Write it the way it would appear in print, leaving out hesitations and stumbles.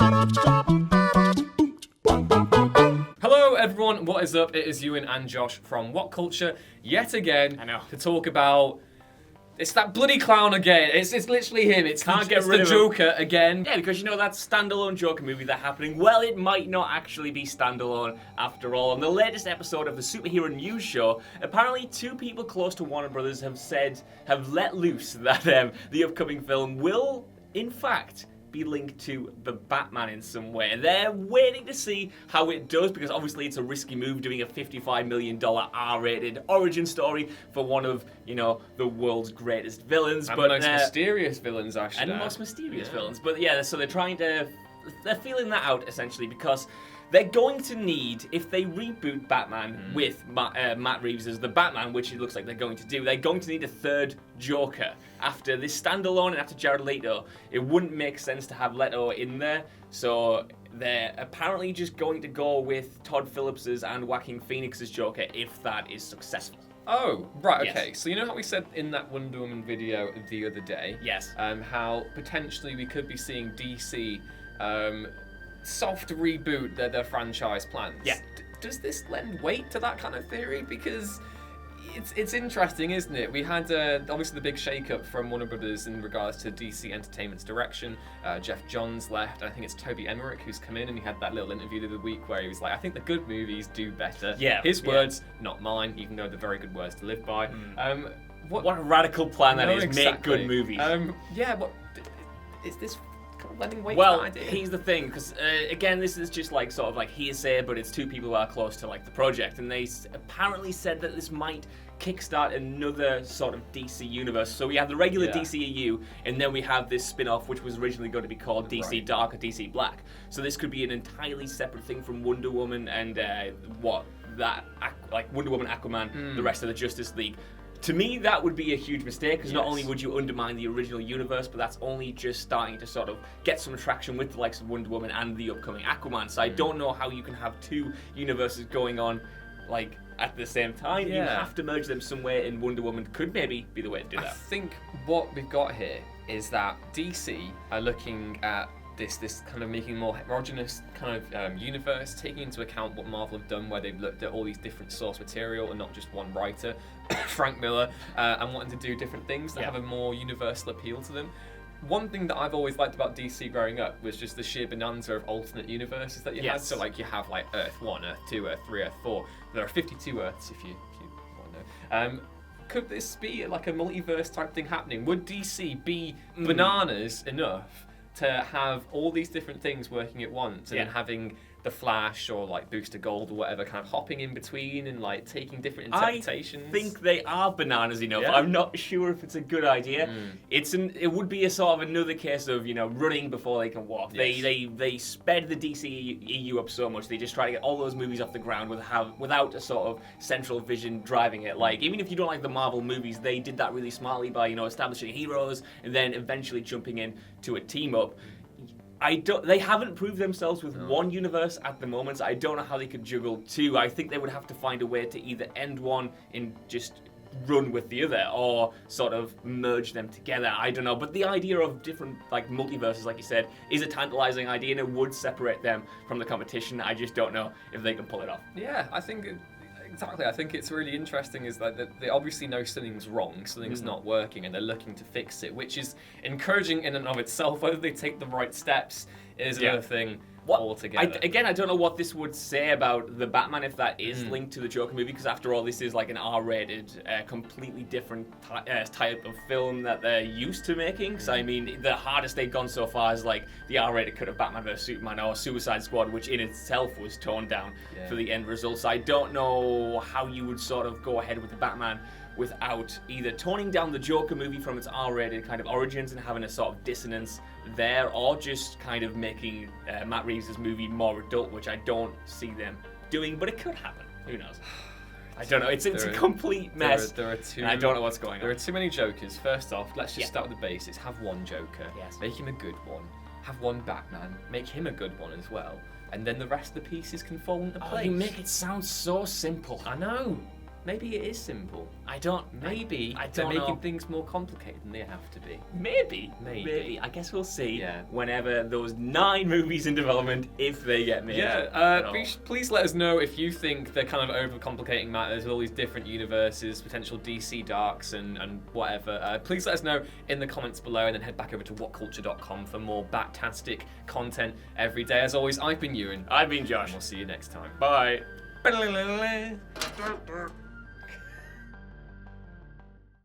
Hello everyone, what is up? It is Ewan and Josh from What Culture yet again to talk about. It's that bloody clown again. It's literally him. It's the Joker again. Yeah, because that standalone Joker movie that's happening, well, it might not actually be standalone after all. In the latest episode of the superhero news show, apparently two people close to Warner Brothers have let loose that the upcoming film will, in fact, be linked to the Batman in some way. They're waiting to see how it does, because obviously it's a risky move doing a $55 million R-rated origin story for one of, the world's greatest villains. And most mysterious villains, actually. And most mysterious villains. But yeah, so they're feeling that out, essentially, because they're going to need, if they reboot Batman with Matt Reeves as the Batman, which it looks like they're going to do, they're going to need a third Joker. After this standalone and after Jared Leto, it wouldn't make sense to have Leto in there, so they're apparently just going to go with Todd Phillips's and Joaquin Phoenix's Joker if that is successful. Oh, right, okay. Yes. So you know how we said in that Wonder Woman video the other day? Yes. How potentially we could be seeing DC soft reboot their franchise plans. Yeah. Does this lend weight to that kind of theory? Because it's interesting, isn't it? We had obviously the big shake-up from Warner Brothers in regards to DC Entertainment's direction. Jeff Johns left, and I think it's Toby Emmerich who's come in, and he had that little interview the other week where he was like, I think the good movies do better. Yeah. His words, not mine, even though they're very good words to live by. What a radical plan that is, exactly. Make good movies. What is this lending weight Well, to that idea? here's the thing, because again, this is just like sort of like hearsay, but it's two people who are close to like the project, and they apparently said that this might kickstart another sort of DC universe. So we have the regular DCEU, and then we have this spin-off, which was originally going to be called DC Dark or DC Black. So this could be an entirely separate thing from Wonder Woman and Wonder Woman, Aquaman, the rest of the Justice League. To me, that would be a huge mistake, because not only would you undermine the original universe, but that's only just starting to sort of get some traction with the likes of Wonder Woman and the upcoming Aquaman. So I don't know how you can have two universes going on, like, at the same time. You have to merge them somewhere, and Wonder Woman could maybe be the way to do that. I think what we've got here is that DC are looking at this kind of making more heterogeneous kind of universe, taking into account what Marvel have done, where they've looked at all these different source material and not just one writer, Frank Miller, and wanting to do different things that have a more universal appeal to them. One thing that I've always liked about DC growing up was just the sheer bonanza of alternate universes that you had. So like you have like Earth 1, Earth 2, Earth 3, Earth 4. There are 52 Earths if you want to know. Could this be like a multiverse type thing happening? Would DC be bananas enough to have all these different things working at once, and then having the Flash or like Booster Gold or whatever kind of hopping in between and like taking different interpretations? I think they are bananas enough. I'm not sure if it's a good idea. It would be a sort of another case of running before they can walk. They sped the DCEU up so much. They just try to get all those movies off the ground without a sort of central vision driving it. Like, even if you don't like the Marvel movies, they did that really smartly by establishing heroes and then eventually jumping in to a team up. They haven't proved themselves with one universe at the moment, so I don't know how they could juggle two. I think they would have to find a way to either end one and just run with the other, or sort of merge them together. I don't know. But the idea of different like multiverses, like you said, is a tantalizing idea, and it would separate them from the competition. I just don't know if they can pull it off. Yeah, I think exactly. I think it's really interesting is that they obviously know something's wrong, something's not working, and they're looking to fix it, which is encouraging in and of itself. Whether they take the right steps is another thing altogether. I don't know what this would say about the Batman if that is linked to the Joker movie, because after all, this is like an R-rated, completely different type of film that they're used to making. So I mean, the hardest they've gone so far is like the R-rated cut of Batman vs Superman or Suicide Squad, which in itself was toned down for the end result. So I don't know how you would sort of go ahead with the Batman without either toning down the Joker movie from its R-rated kind of origins and having a sort of dissonance there, or just kind of making Matt Reeves' movie more adult, which I don't see them doing, but it could happen. Who knows? I don't know. It's a complete mess. There are too. I don't know what's going on. There are too many Jokers. First off, let's just start with the basics. Have one Joker. Yes. Make him a good one. Have one Batman. Make him a good one as well. And then the rest of the pieces can fall into place. You make it sound so simple. I know. maybe it is simple. Maybe I they're don't making know. things more complicated than they have to be. Maybe. I guess we'll see whenever those 9 movies in development, if they get made. Please let us know if you think they're kind of overcomplicating matters with all these different universes, potential DC darks and whatever. Please let us know in the comments below, and then head back over to whatculture.com for more Bat-tastic content every day. As always, I've been Ewan. I've been Josh. And we'll see you next time. Bye.